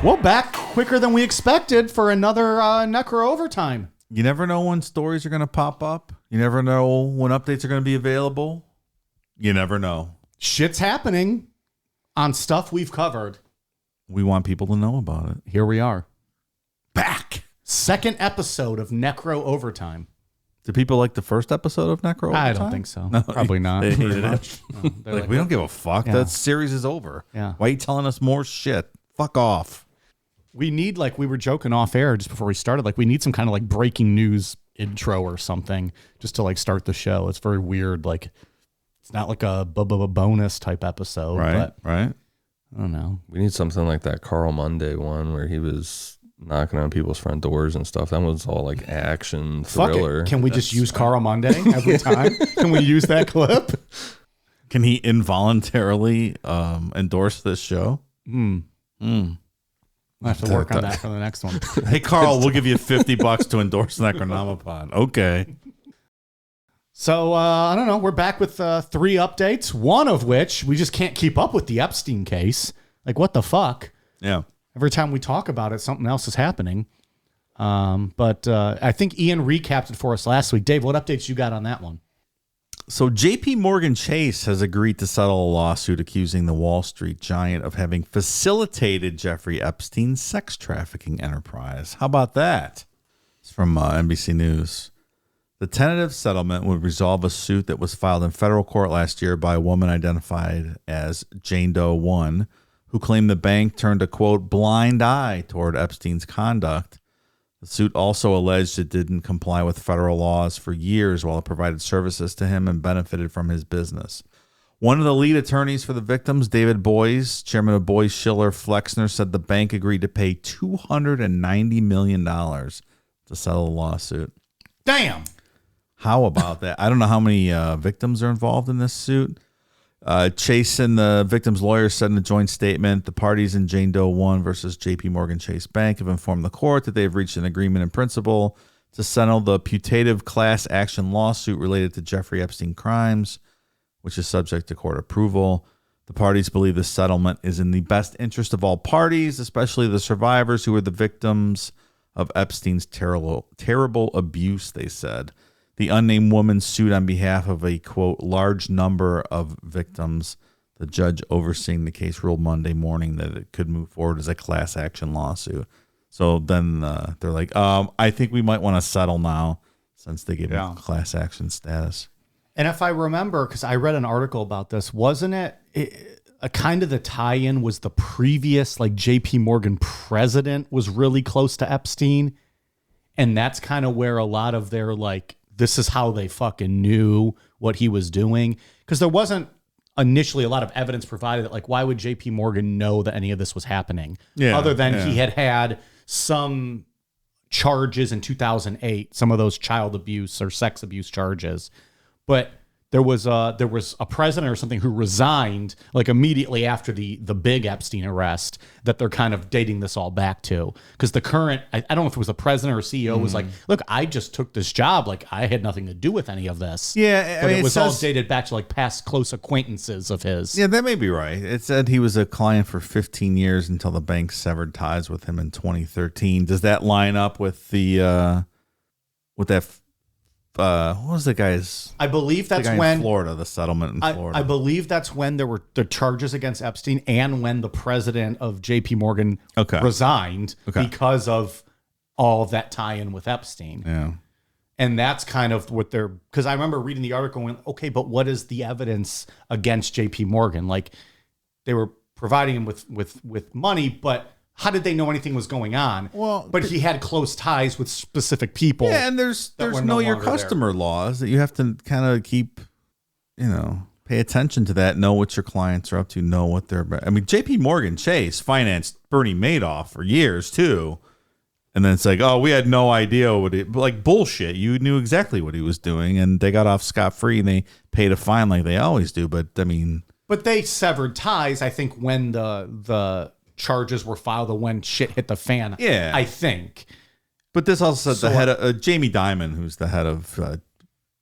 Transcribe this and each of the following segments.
Well, back quicker than we expected for another Necro Overtime. You never know when stories are going to pop up. You never know when updates are going to be available. You never know. Shit's happening on stuff we've covered. We want people to know about it. Here we are. Back. Second episode of Necro Overtime. Do people like the first episode of Necro Overtime? I don't think so. No, Probably not. They hated it. No, Like, we don't give a fuck. Yeah. That series is over. Yeah. Why are you telling us more shit? Fuck off. We need, like we were joking off air just before we started, like we need some kind of like breaking news intro or something just to like start the show. It's very weird. Like it's not like a bonus type episode. Right, but right. I don't know. We need something like that Carl Monday one where he was knocking on people's front doors and stuff. That was all like action thriller. Fuck it. Can we just use Carl Monday every time? Can we use that clip? Can he involuntarily endorse this show? I have to work on that for the next one. Hey, Carl, we'll give you $50 to endorse Necronomicon. Okay. So, I don't know. We're back with 3 updates, one of which we just can't keep up with the Epstein case. Like, what the fuck? Yeah. Every time we talk about it, something else is happening. But I think Ian recapped it for us last week. Dave, what updates you got on that one? So JP Morgan Chase has agreed to settle a lawsuit accusing the Wall Street giant of having facilitated Jeffrey Epstein's sex trafficking enterprise. How about that? It's from NBC News. The tentative settlement would resolve a suit that was filed in federal court last year by a woman identified as Jane Doe 1, who claimed the bank turned a, quote, blind eye toward Epstein's conduct. The suit also alleged it didn't comply with federal laws for years while it provided services to him and benefited from his business. One of the lead attorneys for the victims, David Boies, chairman of Boies Schiller Flexner, said the bank agreed to pay $290 million to settle the lawsuit. Damn. How about that? I don't know how many victims are involved in this suit. Chase and the victim's lawyers said in a joint statement, the parties in Jane Doe 1 versus JP Morgan Chase Bank have informed the court that they have reached an agreement in principle to settle the putative class action lawsuit related to Jeffrey Epstein crimes, which is subject to court approval. The parties believe the settlement is in the best interest of all parties, especially the survivors who were the victims of Epstein's terrible abuse, they said. The unnamed woman sued on behalf of a, quote, large number of victims. The judge overseeing the case ruled Monday morning that it could move forward as a class action lawsuit. So then they're like, I think we might want to settle now since they gave him class action status. And if I remember, because I read an article about this, wasn't it a kind of the tie-in was the previous like JP Morgan president was really close to Epstein. And that's kind of where a lot of their like, this is how they fucking knew what he was doing. Because there wasn't initially a lot of evidence provided that, like, why would JP Morgan know that any of this was happening? Yeah, other than he had some charges in 2008, some of those child abuse or sex abuse charges. But there was a president or something who resigned like immediately after the big Epstein arrest that they're kind of dating this all back to. Because the current, I don't know if it was the president or CEO was like, look, I just took this job. Like I had nothing to do with any of this. Yeah. But it was all dated back to like past close acquaintances of his. Yeah, that may be right. It said he was a client for 15 years until the bank severed ties with him in 2013. Does that line up with the, with that, what was the guy's? I believe that's in when Florida, the settlement in Florida. I believe that's when there were the charges against Epstein and when the president of JP Morgan resigned because of all of that tie-in with Epstein. Yeah. And that's kind of what they're, because I remember reading the article and went, okay, but what is the evidence against JP Morgan? Like they were providing him with money, but how did they know anything was going on? Well, but he had close ties with specific people. Yeah, and there's know your customer laws that you have to kind of keep, pay attention to that, know what your clients are up to, know what they're about. I mean, JP Morgan Chase financed Bernie Madoff for years too. And then it's like, oh, we had no idea like bullshit. You knew exactly what he was doing and they got off scot-free and they paid a fine like they always do. But I mean, but they severed ties, I think, when the charges were filed and when shit hit the fan. Yeah. I think. But this also said the head of Jamie Dimon, who's the head of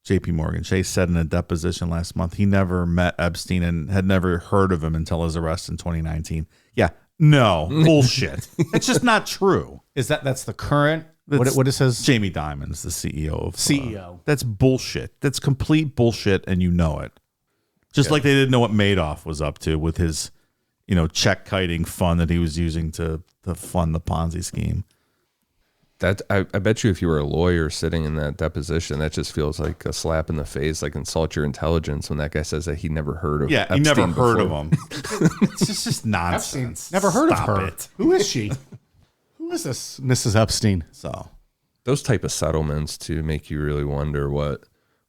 JP Morgan Chase, said in a deposition last month he never met Epstein and had never heard of him until his arrest in 2019. Yeah, No, bullshit. It's just not true. That's the current? What it says? Jamie Dimon's the CEO of CEO. That's bullshit. That's complete bullshit, and you know it. Just like they didn't know what Madoff was up to with his, check kiting fund that he was using to fund the Ponzi scheme. That I bet you if you were a lawyer sitting in that deposition, that just feels like a slap in the face, like insult your intelligence when that guy says that he never heard of Epstein he never heard before. of him. It's just nonsense. Never heard Stop of her. it. Who is she? Who is this Mrs. Epstein? So those type of settlements to make you really wonder what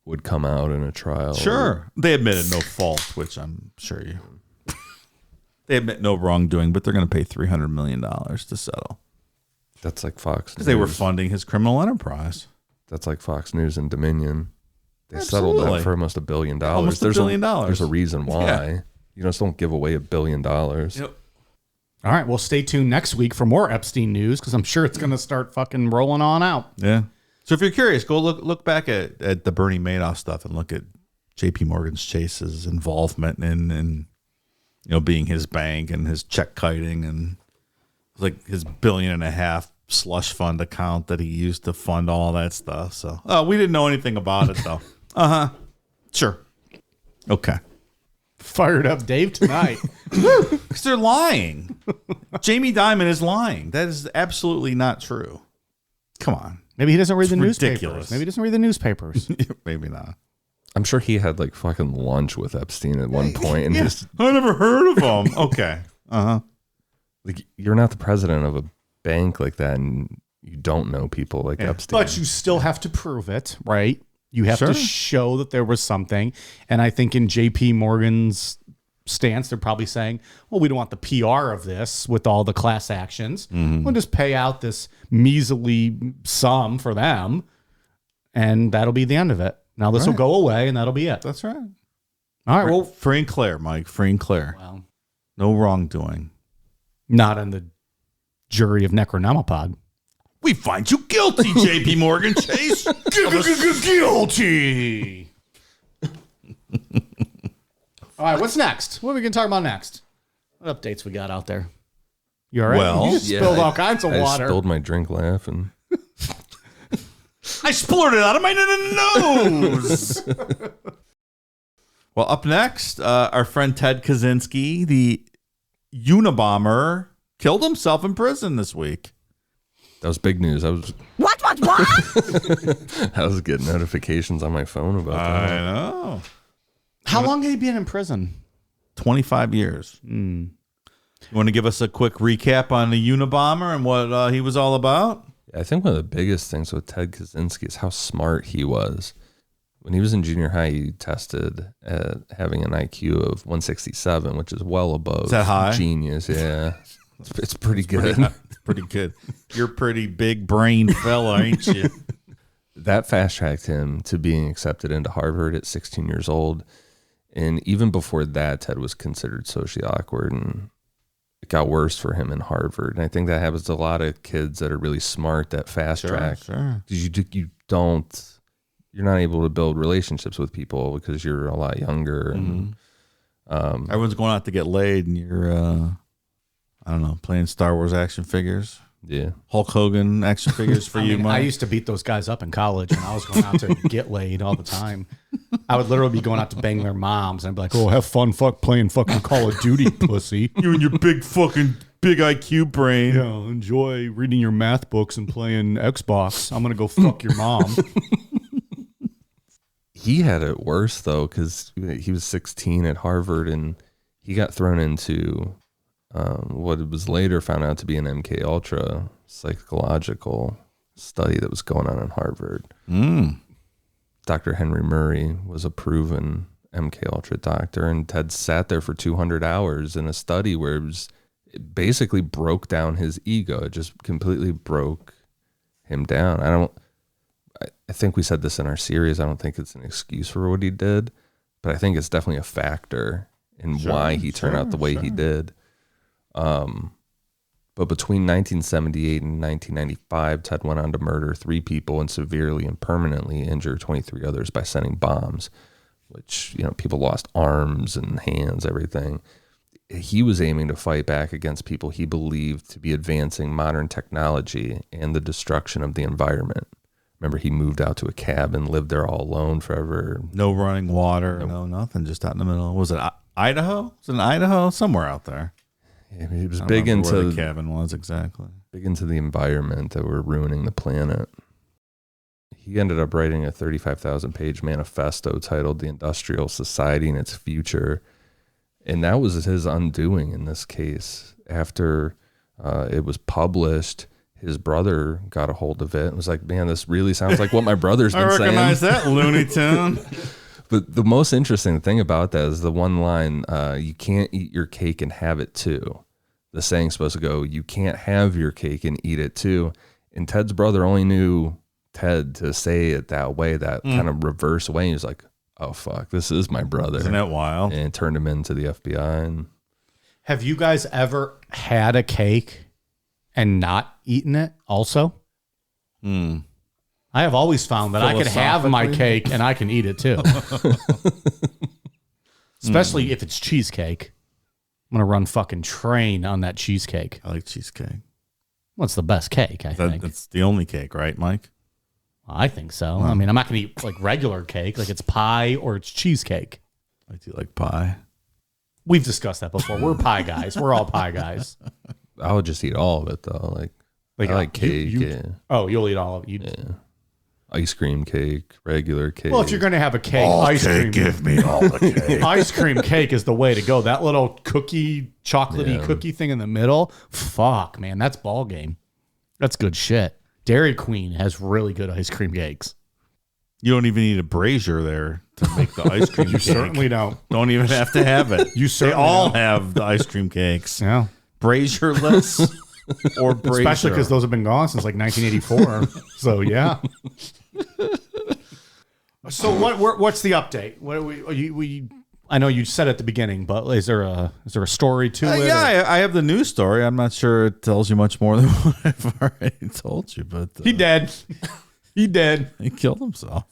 would come out in a trial. sure, they admitted no fault, which I'm sure they admit no wrongdoing, but they're going to pay $300 million to settle. That's like Fox News. Because they were funding his criminal enterprise. That's like Fox News and Dominion. They Absolutely. settled that for almost $1 billion. Almost $1 billion. There's a reason why. Yeah. You just don't give away $1 billion. Yep. All right, well, stay tuned next week for more Epstein news because I'm sure it's going to start fucking rolling on out. Yeah. So if you're curious, go look back at the Bernie Madoff stuff and look at J.P. Morgan Chase's involvement in being his bank and his check kiting and like his $1.5 billion slush fund account that he used to fund all that stuff. So we didn't know anything about it though. Sure. Okay. Fired up Dave tonight. Because they're lying. Jamie Dimon is lying. That is absolutely not true. Come on. Maybe he doesn't read the ridiculous. newspapers. Maybe he doesn't read the newspapers. Maybe not. I'm sure he had like fucking lunch with Epstein at one point and just I never heard of him. Okay. like you're not the president of a bank like that and you don't know people like Epstein. But you still have to prove it, right? You have Sure. to show that there was something. And I think in JP Morgan's stance, they're probably saying, well, we don't want the PR of this with all the class actions. We'll just pay out this measly sum for them. And that'll be the end of it. Now this will go away and that'll be it. That's right. All right. Well, Free and clear, Mike. Free and clear. well, No wrongdoing. not in the jury of Necronomopod. We find you guilty, J.P. Morgan Chase. Guilty. All right, what's next? What are we going to talk about next? What updates we got out there? You all right? Well, you just spilled all kinds of I water. spilled my drink laughing. I splurted out of my nose. Well, up next, our friend Ted Kaczynski, the Unabomber, killed himself in prison this week. That was big news. What? I was getting notifications on my phone about I that. know. How long had he been in prison? 25 years. You want to give us a quick recap on the Unabomber and what he was all about? I think one of the biggest things with Ted Kaczynski is how smart he was. When he was in junior high, he tested at having an IQ of 167, which is well above Is that high? genius. Yeah, it's pretty good. Pretty good. You're a pretty big brain fella, ain't you? That fast tracked him to being accepted into Harvard at 16 years old. And even before that, Ted was considered socially awkward, and it got worse for him in Harvard. And I think that happens to a lot of kids that are really smart that fast track. Sure. Because you're not able to build relationships with people because you're a lot younger. And Everyone's going out to get laid, and you're, I don't know, playing Star Wars action figures. yeah. Hulk Hogan action figures for you, Mike. I used to beat those guys up in college, and I was going out to get laid all the time. I would literally be going out to bang their moms, and I'd be like, "Oh, have fun, playing fucking Call of Duty, pussy." You and your big IQ brain. Yeah, enjoy reading your math books and playing Xbox. I'm gonna go fuck your mom. He had it worse, though, because he was 16 at Harvard, and he got thrown into what was later found out to be an MK Ultra psychological study that was going on in Harvard. Dr. Henry Murray was a proven MK Ultra doctor, and Ted sat there for 200 hours in a study where it basically broke down his ego. It just completely broke him down. I think we said this in our series. I don't think it's an excuse for what he did, but I think it's definitely a factor in why he turned out the way he did. But between 1978 and 1995, Ted went on to murder 3 people and severely and permanently injure 23 others by sending bombs, which, people lost arms and hands, everything. he was aiming to fight back against people he believed to be advancing modern technology and the destruction of the environment. Remember, he moved out to a cabin, lived there all alone forever. No running water, no nothing, just out in the middle. Was it Idaho? Was it in Idaho? Somewhere out there. Yeah, he was I don't big remember into where the cabin was exactly. Big into the environment, that we're ruining the planet. He ended up writing a 35,000-page manifesto titled The Industrial Society and Its Future. And that was his undoing in this case. After it was published, his brother got a hold of it and was like, man, this really sounds like what my brother's been saying. I recognize that, Looney Tune. But the most interesting thing about that is the one line, you can't eat your cake and have it too. The saying's supposed to go, you can't have your cake and eat it too. And Ted's brother only knew Ted to say it that way, that kind of reverse way. He was like, oh, fuck, this is my brother. Isn't that wild? And turned him into the FBI. And Have you guys ever had a cake and not eaten it also? I have always found that I could have my cake and I can eat it too. Especially if it's cheesecake. I'm going to run fucking train on that cheesecake. I like cheesecake. Well, it's the best cake, I think. That's the only cake, right, Mike? I think so. I mean, I'm not going to eat like regular cake, like it's pie or it's cheesecake. I do like pie. We've discussed that before. We're pie guys. We're all pie guys. I would just eat all of it, though. Like I like cake. Yeah. Oh, you'll eat all of it. Yeah. Ice cream cake, regular cake. Well, if you're going to have a cake, ice cream. Give me all the cake. Ice cream cake is the way to go. That little cookie, chocolatey cookie thing in the middle. Fuck, man. That's ball game. That's good shit. Dairy Queen has really good ice cream cakes. You don't even need a brazier there to make the ice cream You cake. certainly don't. Don't even have to have it. You certainly They all don't. have the ice cream cakes. Yeah. Brazierless or brazier. Especially because those have been gone since like 1984. So, yeah. So what's the update? What are we I know you said at the beginning, but is there a story to it? Yeah, I have the news story. I'm not sure it tells you much more than what I've already told you, but He dead. He dead. he killed himself.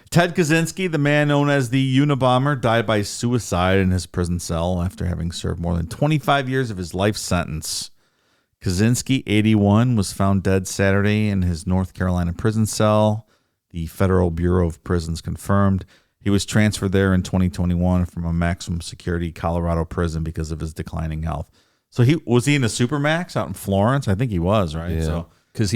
Ted Kaczynski, the man known as the Unabomber, died by suicide in his prison cell after having served more than 25 years of his life sentence. Kaczynski, 81, was found dead Saturday in his North Carolina prison cell. The Federal Bureau of Prisons confirmed. He was transferred there in 2021 from a maximum security Colorado prison because of his declining health. So was he in a Supermax out in Florence? I think he was, right? Yeah. So Because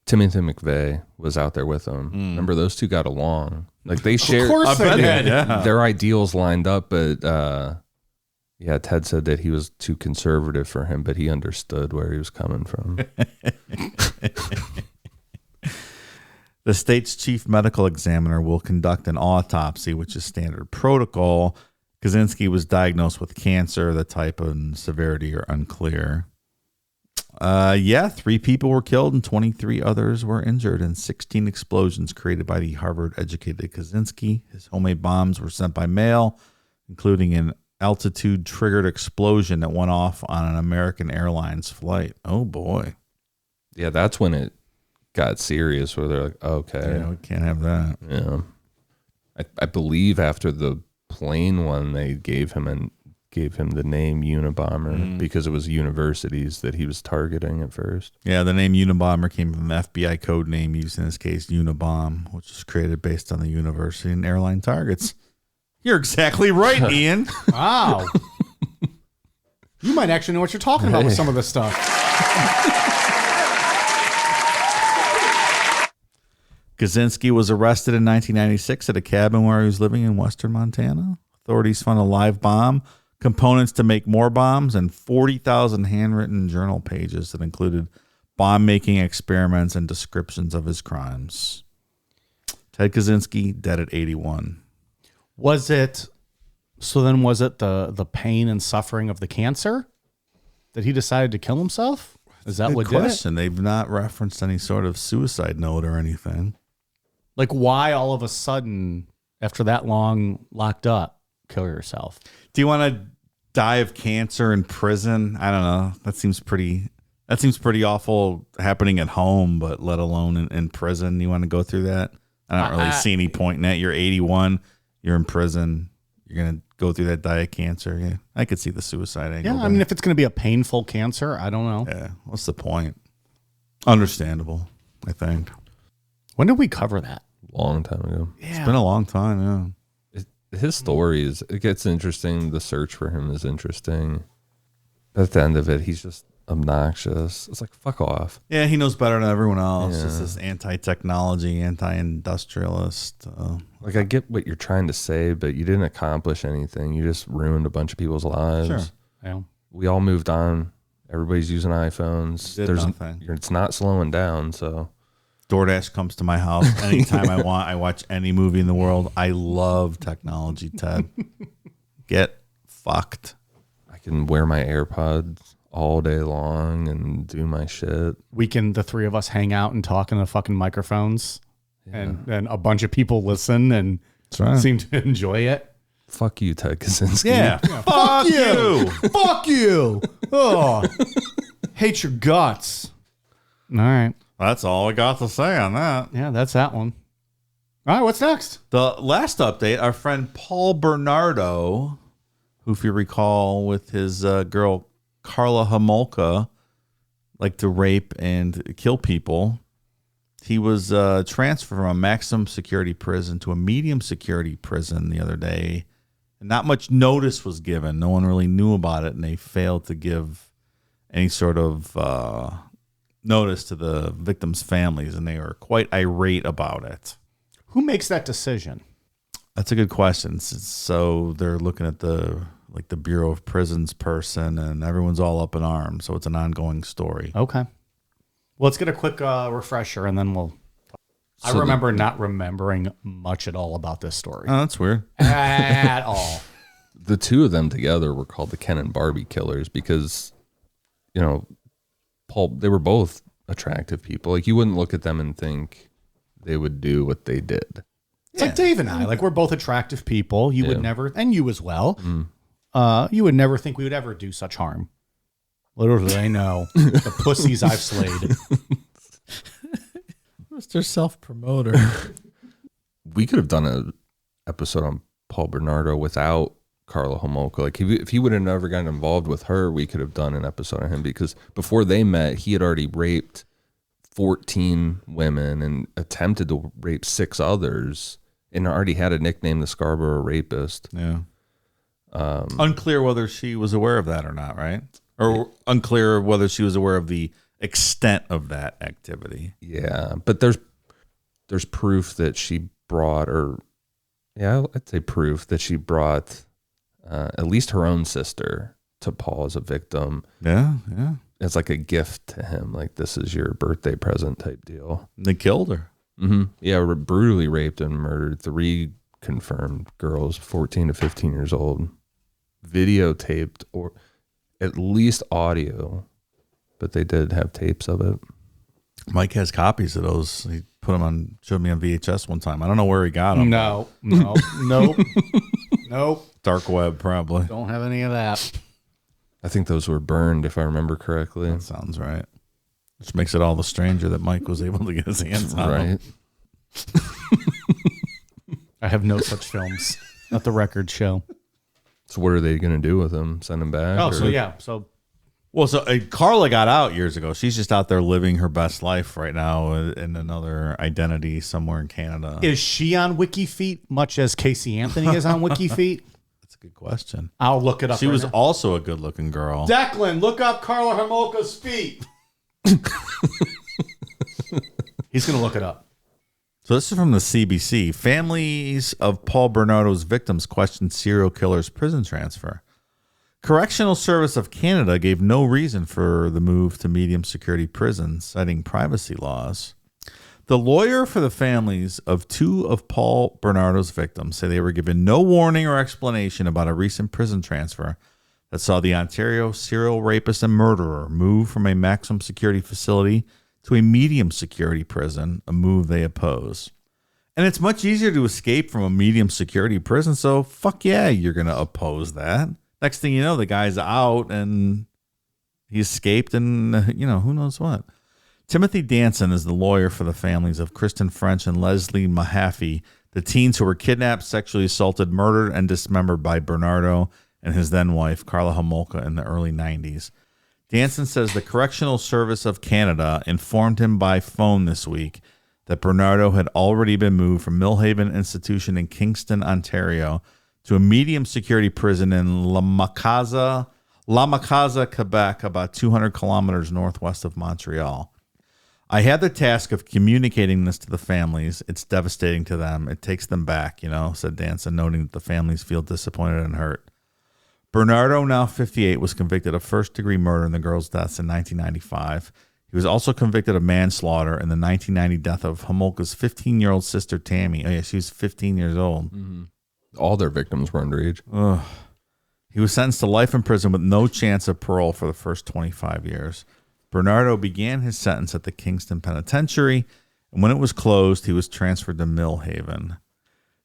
Timothy McVeigh was out there with him. Remember, those two got along. Like they shared. Of course they did. Yeah. Their ideals lined up, but yeah, Ted said that he was too conservative for him, but he understood where he was coming from. The state's chief medical examiner will conduct an autopsy, which is standard protocol. Kaczynski was diagnosed with cancer. The type and severity are unclear. 3 people were killed and 23 others were injured in 16 explosions created by the Harvard-educated Kaczynski. His homemade bombs were sent by mail, including an altitude-triggered explosion that went off on an American Airlines flight. Oh, boy. Yeah, that's when it got serious, where they're like, okay. Yeah, we can't have that. Yeah. I believe after the plane one, they gave him the name Unabomber because it was universities that he was targeting at first. Yeah, the name Unabomber came from the FBI code name used in this case, Unabomb, which was created based on the university and airline targets. You're exactly right, Ian. Wow. You might actually know what you're talking about with some of this stuff. Kaczynski was arrested in 1996 at a cabin where he was living in western Montana. Authorities found a live bomb, components to make more bombs, and 40,000 handwritten journal pages that included bomb-making experiments and descriptions of his crimes. Ted Kaczynski, dead at 81. Was it the pain and suffering of the cancer that he decided to kill himself? Is that Good what did it? question. They've not referenced any sort of suicide note or anything. Like, why all of a sudden, after that long locked up, kill yourself? Do you want to die of cancer in prison? I don't know. That seems pretty awful happening at home, but let alone in prison. You want to go through that? I don't really see any point in that. You're 81. You're in prison. you're going to go through that diet cancer. Yeah, I could see the suicide angle. Yeah, I mean, if it's going to be a painful cancer, I don't know. Yeah, what's the point? Understandable, I think. When did we cover that? Long time ago. Yeah. It's been a long time, yeah. His stories, it gets interesting. The search for him is interesting. But at the end of it, he's just obnoxious. It's like, fuck off. Yeah, he knows better than everyone else. Yeah. Just this anti-technology, anti-industrialist. Like, I get what you're trying to say, but you didn't accomplish anything. You just ruined a bunch of people's lives. Sure. Yeah. We all moved on. Everybody's using iPhones. Did nothing. It's not slowing down, so... DoorDash comes to my house anytime I want. I watch any movie in the world. I love technology, Ted. Get fucked. I can wear my AirPods all day long and do my shit. The three of us hang out and talk in the fucking microphones, and a bunch of people listen and seem to enjoy it. Fuck you, Ted Kaczynski. Yeah. Fuck you. Fuck you. Oh, hate your guts. All right. That's all I got to say on that. Yeah, that's that one. All right, what's next? The last update, our friend Paul Bernardo, who, if you recall, with his girl Carla Homolka, like to rape and kill people. He was transferred from a maximum security prison to a medium security prison the other day. And not much notice was given. No one really knew about it, and they failed to give any sort of notice to the victims' families, and they were quite irate about it. Who makes that decision? That's a good question. So they're looking at the Bureau of Prisons person, and everyone's all up in arms. So it's an ongoing story. Okay. Well, let's get a quick refresher, and then we'll... I remember not remembering much at all about this story. Oh, that's weird. At all. The two of them together were called the Ken and Barbie killers because, Paul, they were both attractive people. Like, you wouldn't look at them and think they would do what they did. It's like Dave and I. Like, we're both attractive people. You would never, and you as well. You would never think we would ever do such harm. Literally, I know. The pussies I've slayed. Mr. Self-Promoter. We could have done an episode on Paul Bernardo without Carla Homolka. Like, if he would have never gotten involved with her, we could have done an episode on him, because before they met, he had already raped 14 women and attempted to rape 6 others, and already had a nickname, the Scarborough Rapist. Yeah. Unclear whether she was aware of that or not, right? Or unclear whether she was aware of the extent of that activity. Yeah, but there's proof that she brought, I'd say proof that she brought at least her own sister to Paul as a victim. Yeah. It's like a gift to him, like, this is your birthday present type deal. They killed her. Mm-hmm. Yeah, brutally raped and murdered 3 confirmed girls, 14 to 15 years old, videotaped, or at least audio, but they did have tapes of it. Mike has copies of those. He put them on, showed me on VHS one time. I don't know where he got them. No. Nope. Dark web, probably. Don't have any of that. I think those were burned, if I remember correctly. That sounds right. Which makes it all the stranger that Mike was able to get his hands on them. Right. I have no such films. Not the record show. So what are they going to do with them? Send them back? Oh, so yeah. So Carla got out years ago. She's just out there living her best life right now in another identity somewhere in Canada. is she on WikiFeet much as Casey Anthony is on WikiFeet? That's a good question. I'll look it up. She right was now. also a good-looking girl. Declan, look up Carla Homolka's feet. He's going to look it up. So this is from the CBC. Families of Paul Bernardo's victims question serial killer's prison transfer. Correctional Service of Canada gave no reason for the move to medium security prisons, citing privacy laws. The lawyer for the families of 2 of Paul Bernardo's victims say they were given no warning or explanation about a recent prison transfer that saw the Ontario serial rapist and murderer move from a maximum security facility to a medium security prison, a move they oppose. And it's much easier to escape from a medium security prison, so fuck yeah, you're going to oppose that. Next thing you know, the guy's out and he escaped and, who knows what. Timothy Danson is the lawyer for the families of Kristen French and Leslie Mahaffey, The teens who were kidnapped, sexually assaulted, murdered, and dismembered by Bernardo and his then-wife, Carla Homolka, in the early 90s. Danson says the Correctional Service of Canada informed him by phone this week that Bernardo had already been moved from Millhaven Institution in Kingston, Ontario, to a medium security prison in La Macasa, Quebec, about 200 kilometers northwest of Montreal. I had the task of communicating this to the families. It's devastating to them. It takes them back, said Danson, noting that the families feel disappointed and hurt. Bernardo, now 58, was convicted of first-degree murder in the girls' deaths in 1995. He was also convicted of manslaughter in the 1990 death of Homolka's 15-year-old sister, Tammy. Oh, yeah, she was 15 years old. Mm-hmm. All their victims were underage. Ugh. He was sentenced to life in prison with no chance of parole for the first 25 years. Bernardo began his sentence at the Kingston Penitentiary, and when it was closed, he was transferred to Millhaven.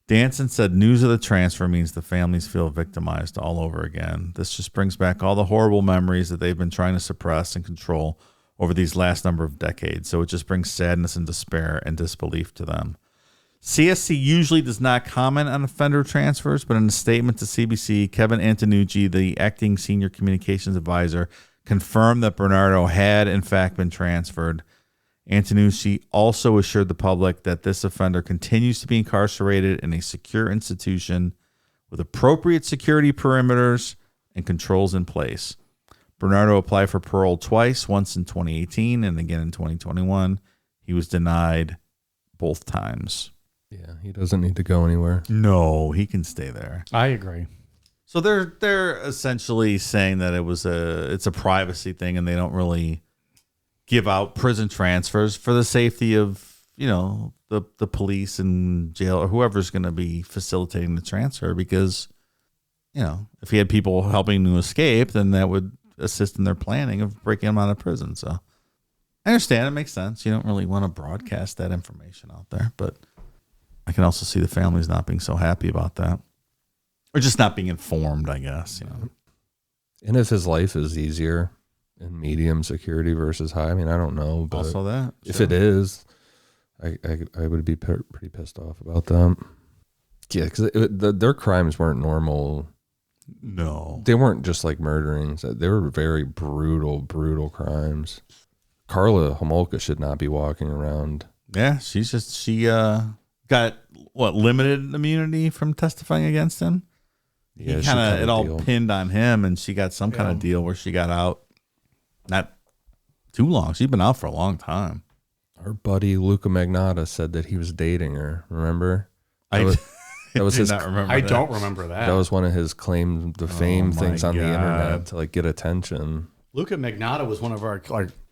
Danson said news of the transfer means the families feel victimized all over again. This just brings back all the horrible memories that they've been trying to suppress and control over these last number of decades. So it just brings sadness and despair and disbelief to them. CSC usually does not comment on offender transfers, but in a statement to CBC, Kevin Antonucci, the acting senior communications advisor, confirmed that Bernardo had in fact been transferred. Antonucci also assured the public that this offender continues to be incarcerated in a secure institution with appropriate security perimeters and controls in place. Bernardo applied for parole twice, once in 2018 and again in 2021. He was denied both times. Yeah, he doesn't need to go anywhere. No, he can stay there. I agree. So they're essentially saying that it's a privacy thing and they don't really give out prison transfers for the safety of, the police and jail or whoever's going to be facilitating the transfer because, if he had people helping to escape, then that would assist in their planning of breaking them out of prison. So I understand. It makes sense. You don't really want to broadcast that information out there, but I can also see the families not being so happy about that or just not being informed, I guess. And if his life is easier in medium security versus high, I mean, I don't know, but also that if it is, I would be pretty pissed off about that. Yeah, because their crimes weren't normal. No, they weren't just like murdering. They were very brutal crimes. Carla Homolka should not be walking around. Yeah, she got limited immunity from testifying against him. Yeah, it all pinned on him, and she got some kind of deal where she got out. Not too long. She's been out for a long time. Our buddy Luca Magnotta said that he was dating her. Remember? That was his. I don't remember that. That was one of his claim to fame things on the internet to get attention. Luca Magnotta was one of our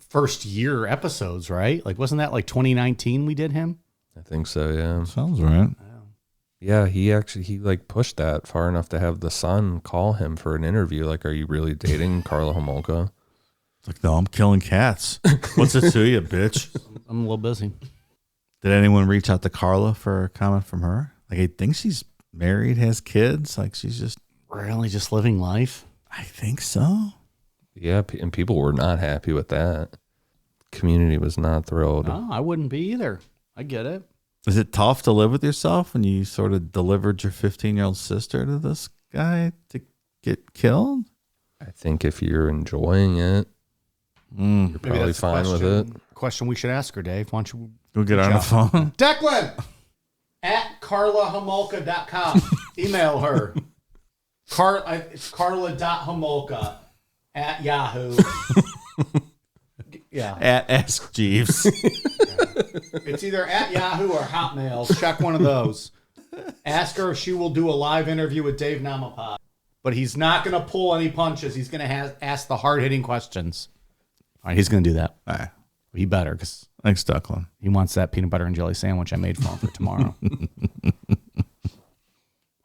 first year episodes, right? Wasn't that 2019 we did him? I think so. Yeah, sounds right. Yeah, he pushed that far enough to have the Sun call him for an interview. Are you really dating Carla Homolka? No, I'm killing cats. What's it to you, bitch? I'm a little busy. Did anyone reach out to Carla for a comment from her? I think she's married, has kids. She's just really just living life. I think so. Yeah, and people were not happy with that. Community was not thrilled. No, I wouldn't be either. I get it. Is it tough to live with yourself when you sort of delivered your 15-year-old sister to this guy to get killed? I think if you're enjoying it, you're probably fine with it. Question we should ask her, Dave. Why don't you go get her on the phone? Declan at carlahomolka.com. Email her. It's carla.homolka at Yahoo. Yeah. At Ask Jeeves. It's either at Yahoo or Hotmail. Check one of those. Ask her if she will do a live interview with Dave Namapod. But he's not going to pull any punches. He's going to ask the hard-hitting questions. All right, he's going to do that. All right. He better, because thanks, Declan. He wants that peanut butter and jelly sandwich I made for him for tomorrow.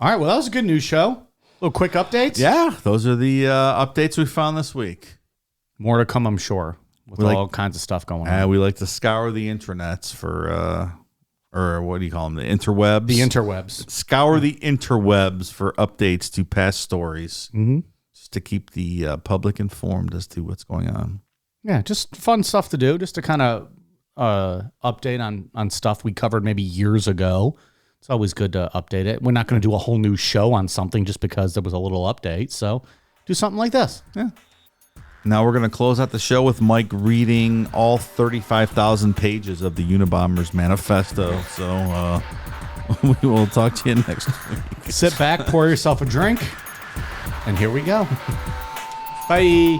All right, well, that was a good news show. Little quick updates. Yeah, those are the updates we found this week. More to come, I'm sure, with all kinds of stuff going on. We like to scour the internets for, or what do you call them, the interwebs? The interwebs. Scour the interwebs for updates to past stories, just to keep the public informed as to what's going on. Yeah, just fun stuff to do, just to kind of update on stuff we covered maybe years ago It's always good to update it. We're not going to do a whole new show on something just because there was a little update. So do something like this. Yeah. Now we're going to close out the show with Mike reading all 35,000 pages of the Unabomber's manifesto. So we will talk to you next week. Sit back, pour yourself a drink, and here we go. Bye.